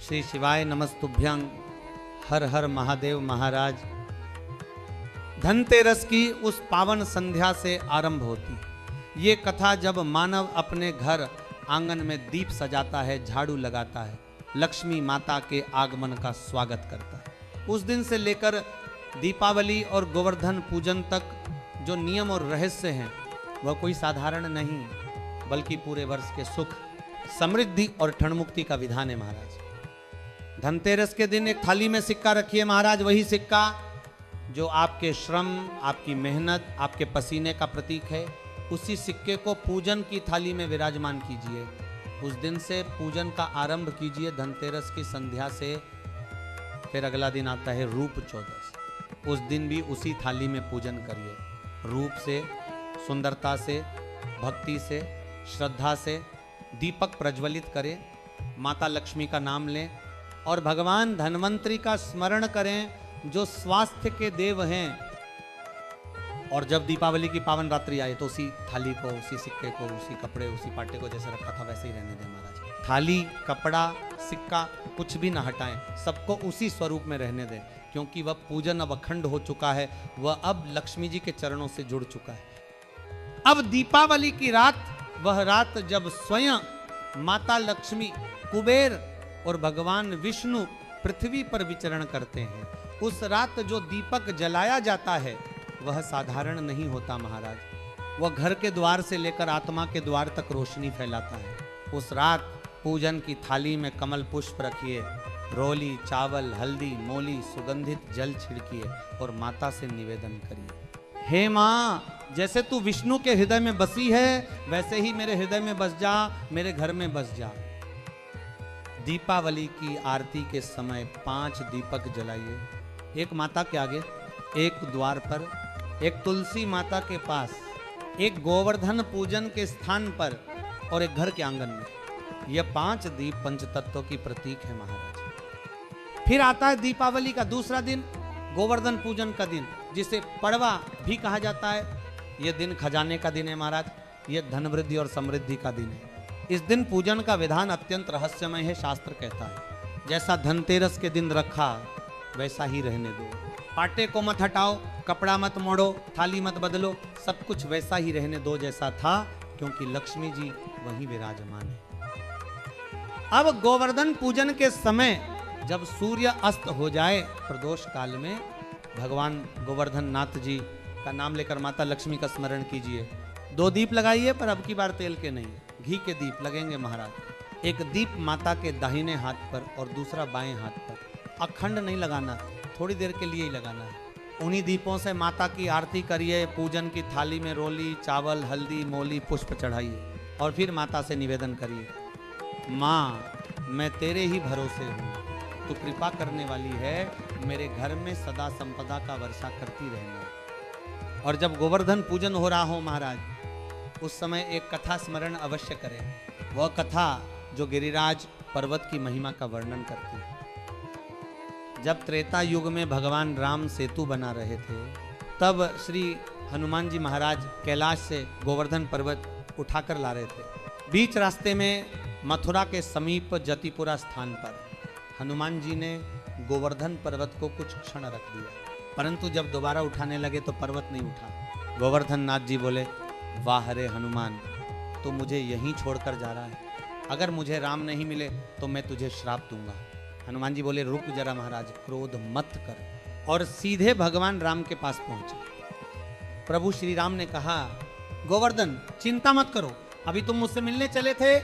श्री शिवाय नमस्तुभ्यं। हर हर महादेव महाराज। धनतेरस की उस पावन संध्या से आरंभ होती है ये कथा, जब मानव अपने घर आंगन में दीप सजाता है, झाड़ू लगाता है, लक्ष्मी माता के आगमन का स्वागत करता है। उस दिन से लेकर दीपावली और गोवर्धन पूजन तक जो नियम और रहस्य हैं वह कोई साधारण नहीं, बल्कि पूरे वर्ष के सुख, समृद्धि और ठणमुक्ति का विधान है महाराज। धनतेरस के दिन एक थाली में सिक्का रखिए महाराज, वही सिक्का जो आपके श्रम, आपकी मेहनत, आपके पसीने का प्रतीक है। उसी सिक्के को पूजन की थाली में विराजमान कीजिए। उस दिन से पूजन का आरंभ कीजिए, धनतेरस की संध्या से। फिर अगला दिन आता है रूप चौदस। उस दिन भी उसी थाली में पूजन करिए, रूप से, सुंदरता से, भक्ति से, श्रद्धा से दीपक प्रज्वलित करें, माता लक्ष्मी का नाम लें और भगवान धन्वंतरी का स्मरण करें जो स्वास्थ्य के देव हैं। और जब दीपावली की पावन रात्रि आए तो उसी थाली को, उसी सिक्के को, उसी कपड़े, उसी पाटे को जैसे रखा था वैसे ही रहने दें महाराज। थाली, कपड़ा, सिक्का कुछ भी ना हटाएं, सबको उसी स्वरूप में रहने दें, क्योंकि वह पूजन अब अखंड हो चुका है, वह अब लक्ष्मी जी के चरणों से जुड़ चुका है। अब दीपावली की रात, वह रात जब स्वयं माता लक्ष्मी, कुबेर और भगवान विष्णु पृथ्वी पर विचरण करते हैं, उस रात जो दीपक जलाया जाता है वह साधारण नहीं होता महाराज। वह घर के द्वार से लेकर आत्मा के द्वार तक रोशनी फैलाता है। उस रात पूजन की थाली में कमल पुष्प रखिए, रोली, चावल, हल्दी, मोली, सुगंधित जल छिड़किए और माता से निवेदन करिए, हे माँ, जैसे तू विष्णु के हृदय में बसी है वैसे ही मेरे हृदय में बस जा, मेरे घर में बस जा। दीपावली की आरती के समय 5 दीपक जलाइए, एक माता के आगे, एक द्वार पर, एक तुलसी माता के पास, एक गोवर्धन पूजन के स्थान पर और एक घर के आंगन में। यह 5 दीप पंचतत्वों की प्रतीक है महाराज। फिर आता है दीपावली का दूसरा दिन, गोवर्धन पूजन का दिन, जिसे पड़वा भी कहा जाता है। यह दिन खजाने का दिन है महाराज, यह धन वृद्धि और समृद्धि का दिन है। इस दिन पूजन का विधान अत्यंत रहस्यमय है। शास्त्र कहता है जैसा धनतेरस के दिन रखा वैसा ही रहने दो, पाटे को मत हटाओ, कपड़ा मत मोड़ो, थाली मत बदलो, सब कुछ वैसा ही रहने दो जैसा था, क्योंकि लक्ष्मी जी वहीं विराजमान है। अब गोवर्धन पूजन के समय जब सूर्य अस्त हो जाए, प्रदोष काल में भगवान गोवर्धन नाथ जी का नाम लेकर माता लक्ष्मी का स्मरण कीजिए। 2 दीप लगाइए, पर अब की बार तेल के नहीं, घी के दीप लगेंगे महाराज। एक दीप माता के दाहिने हाथ पर और दूसरा बाएं हाथ पर। अखंड नहीं लगाना, थोड़ी देर के लिए ही लगाना है। उन्हीं दीपों से माता की आरती करिए, पूजन की थाली में रोली, चावल, हल्दी, मोली, पुष्प चढ़ाइए और फिर माता से निवेदन करिए, माँ, मैं तेरे ही भरोसे हूँ, तू कृपा करने वाली है, मेरे घर में सदा संपदा का वर्षा करती रहना। और जब गोवर्धन पूजन हो रहा हो महाराज, उस समय एक कथा स्मरण अवश्य करें। वह कथा जो गिरिराज पर्वत की महिमा का वर्णन करती है। जब त्रेता युग में भगवान राम सेतु बना रहे थे, तब श्री हनुमान जी महाराज कैलाश से गोवर्धन पर्वत उठाकर ला रहे थे। बीच रास्ते में मथुरा के समीप जतिपुरा स्थान पर हनुमान जी ने गोवर्धन पर्वत को कुछ क्षण रख दिया, परंतु जब दोबारा उठाने लगे तो पर्वत नहीं उठा। गोवर्धन नाथ जी बोले, वाह रे हनुमान, तू मुझे यहीं छोड़कर जा रहा है, अगर मुझे राम नहीं मिले तो मैं तुझे श्राप दूंगा। हनुमान जी बोले, रुक जरा महाराज, क्रोध मत कर, और सीधे भगवान राम के पास पहुंचे। प्रभु श्री राम ने कहा, गोवर्धन चिंता मत करो, अभी तुम मुझसे मिलने चले थे,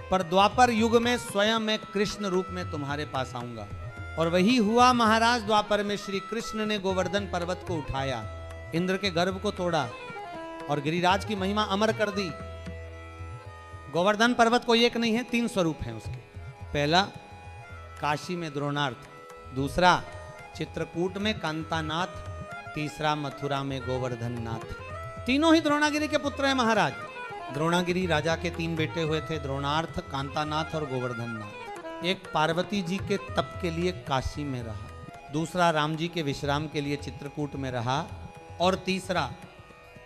पर द्वापर युग में स्वयं मैं कृष्ण रूप में तुम्हारे पास आऊंगा। और वही हुआ महाराज। द्वापर में श्री कृष्ण ने गोवर्धन पर्वत को उठाया, इंद्र के गर्भ को तोड़ा और गिरिराज की महिमा अमर कर दी। गोवर्धन पर्वत कोई एक नहीं है, 3 स्वरूप हैं उसके। पहला काशी में द्रोणार्थ, दूसरा चित्रकूट में कांतानाथ, तीसरा मथुरा में गोवर्धन नाथ। तीनों ही द्रोणागिरी के पुत्र हैं महाराज। द्रोणागिरी राजा के 3 बेटे हुए थे, द्रोणार्थ, कांतानाथ और गोवर्धन नाथ। एक पार्वती जी के तप के लिए काशी में रहा, दूसरा राम जी के विश्राम के लिए चित्रकूट में रहा, और तीसरा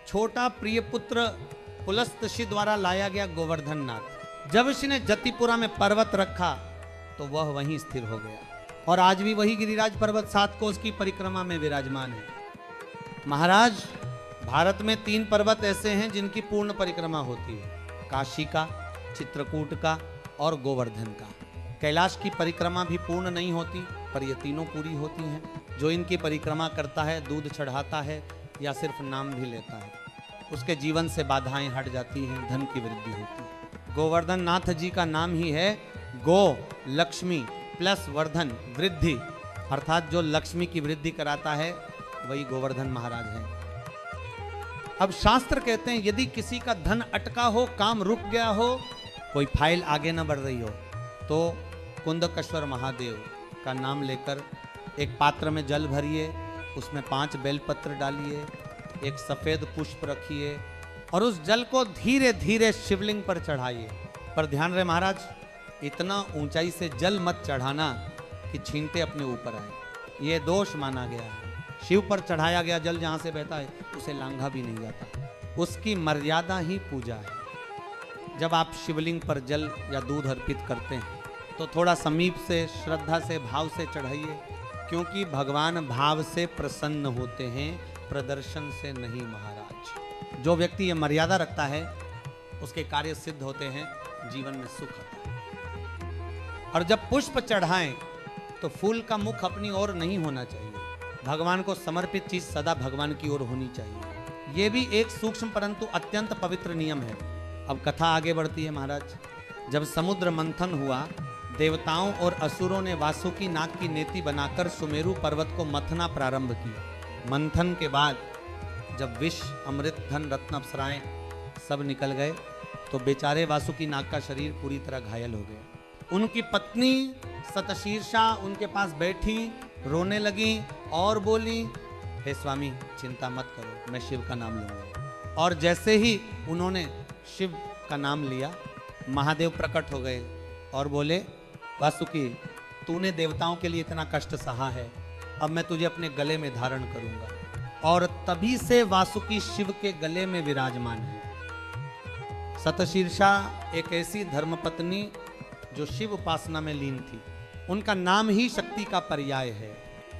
छोटा प्रिय पुत्र पुलस्त्य द्वारा लाया गया गोवर्धन नाथ। जब इसने जतिपुरा में पर्वत रखा तो वह वहीं स्थिर हो गया। और आज भी वही गिरिराज पर्वत 7 कोस की परिक्रमा में विराजमान है। महाराज, भारत में 3 पर्वत ऐसे हैं जिनकी पूर्ण परिक्रमा होती है, काशी का, चित्रकूट का और गोवर्धन का। कैलाश की परिक्रमा भी पूर्ण नहीं होती, पर ये तीनों पूरी होती हैं। जो इनकी परिक्रमा करता है, दूध चढ़ाता है या सिर्फ नाम भी लेता है, उसके जीवन से बाधाएं हट जाती हैं, धन की वृद्धि होती है। गोवर्धन नाथ जी का नाम ही है गो लक्ष्मी प्लस वर्धन वृद्धि, अर्थात जो लक्ष्मी की वृद्धि कराता है वही गोवर्धन महाराज हैं। अब शास्त्र कहते हैं यदि किसी का धन अटका हो, काम रुक गया हो, कोई फाइल आगे न बढ़ रही हो, तो कुंदकेश्वर महादेव का नाम लेकर एक पात्र में जल भरिए, उसमें 5 बेलपत्र डालिए, एक सफ़ेद पुष्प रखिए और उस जल को धीरे धीरे शिवलिंग पर चढ़ाइए। पर ध्यान रहे महाराज, इतना ऊंचाई से जल मत चढ़ाना कि छींटे अपने ऊपर आए, ये दोष माना गया है। शिव पर चढ़ाया गया जल जहाँ से बहता है उसे लांघा भी नहीं जाता, उसकी मर्यादा ही पूजा है। जब आप शिवलिंग पर जल या दूध अर्पित करते हैं तो थोड़ा समीप से, श्रद्धा से, भाव से चढ़ाइए, क्योंकि भगवान भाव से प्रसन्न होते हैं, प्रदर्शन से नहीं महाराज। जो व्यक्ति ये मर्यादा रखता है उसके कार्य सिद्ध होते हैं, जीवन में सुख आता है। और जब पुष्प चढ़ाएं तो फूल का मुख अपनी ओर नहीं होना चाहिए, भगवान को समर्पित चीज सदा भगवान की ओर होनी चाहिए। ये भी एक सूक्ष्म परंतु अत्यंत पवित्र नियम है। अब कथा आगे बढ़ती है महाराज। जब समुद्र मंथन हुआ, देवताओं और असुरों ने वासुकी नाग की नेति बनाकर सुमेरु पर्वत को मथना प्रारंभ किया। मंथन के बाद जब विष, अमृत, धन, रत्न, अप्सराएं सब निकल गए तो बेचारे वासुकी नाग का शरीर पूरी तरह घायल हो गया। उनकी पत्नी शतशीर्षा उनके पास बैठी, रोने लगी और बोली, हे स्वामी चिंता मत करो, मैं शिव का नाम लूंगा। और जैसे ही उन्होंने शिव का नाम लिया, महादेव प्रकट हो गए और बोले, वासुकी तूने देवताओं के लिए इतना कष्ट सहा है, अब मैं तुझे अपने गले में धारण करूंगा। और तभी से वासुकी शिव के गले में विराजमान है। शतशीर्षा एक ऐसी धर्मपत्नी जो शिव उपासना में लीन थी, उनका नाम ही शक्ति का पर्याय है।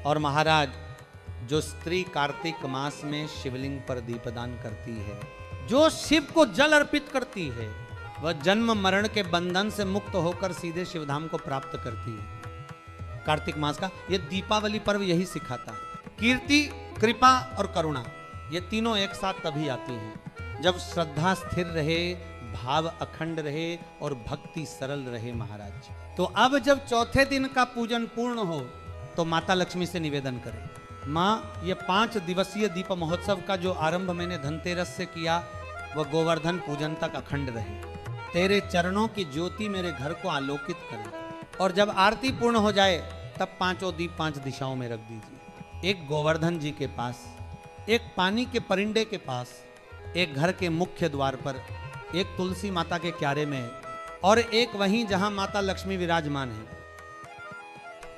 और महाराज, जो स्त्री कार्तिक मास में शिवलिंग पर दीपदान करती है, जो शिव को जल अर्पित करती है, वह जन्म मरण के बंधन से मुक्त होकर सीधे शिवधाम को प्राप्त करती है। कार्तिक मास का ये दीपावली पर्व यही सिखाता है। कीर्ति, कृपा और करुणा, ये तीनों एक साथ तभी आती हैं जब श्रद्धा स्थिर रहे, भाव अखंड रहे और भक्ति सरल रहे महाराज। तो अब जब चौथे दिन का पूजन पूर्ण हो तो माता लक्ष्मी से निवेदन करें, माँ ये 5 दिवसीय दीप महोत्सव का जो आरंभ मैंने धनतेरस से किया, वह गोवर्धन पूजन तक अखंड रहे। तेरे चरणों की ज्योति मेरे घर को आलोकित करे। और जब आरती पूर्ण हो जाए तब 5 दीप 5 दिशाओं में रख दीजिए। एक गोवर्धन जी के पास, एक पानी के परिंडे के पास, एक घर के मुख्य द्वार पर, एक तुलसी माता के क्यारे में और एक वहीं जहां माता लक्ष्मी विराजमान है।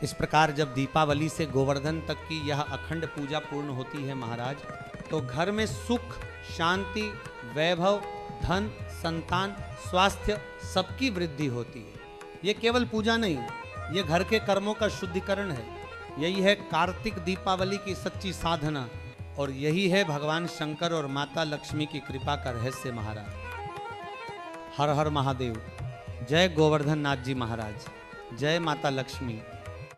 इस प्रकार जब दीपावली से गोवर्धन तक की यह अखंड पूजा पूर्ण होती है महाराज, तो घर में सुख, शांति, वैभव, धन, संतान, स्वास्थ्य सबकी वृद्धि होती है। ये केवल पूजा नहीं, ये घर के कर्मों का शुद्धिकरण है। यही है कार्तिक दीपावली की सच्ची साधना और यही है भगवान शंकर और माता लक्ष्मी की कृपा का रहस्य महाराज। हर हर महादेव। जय गोवर्धन नाथ जी महाराज। जय माता लक्ष्मी।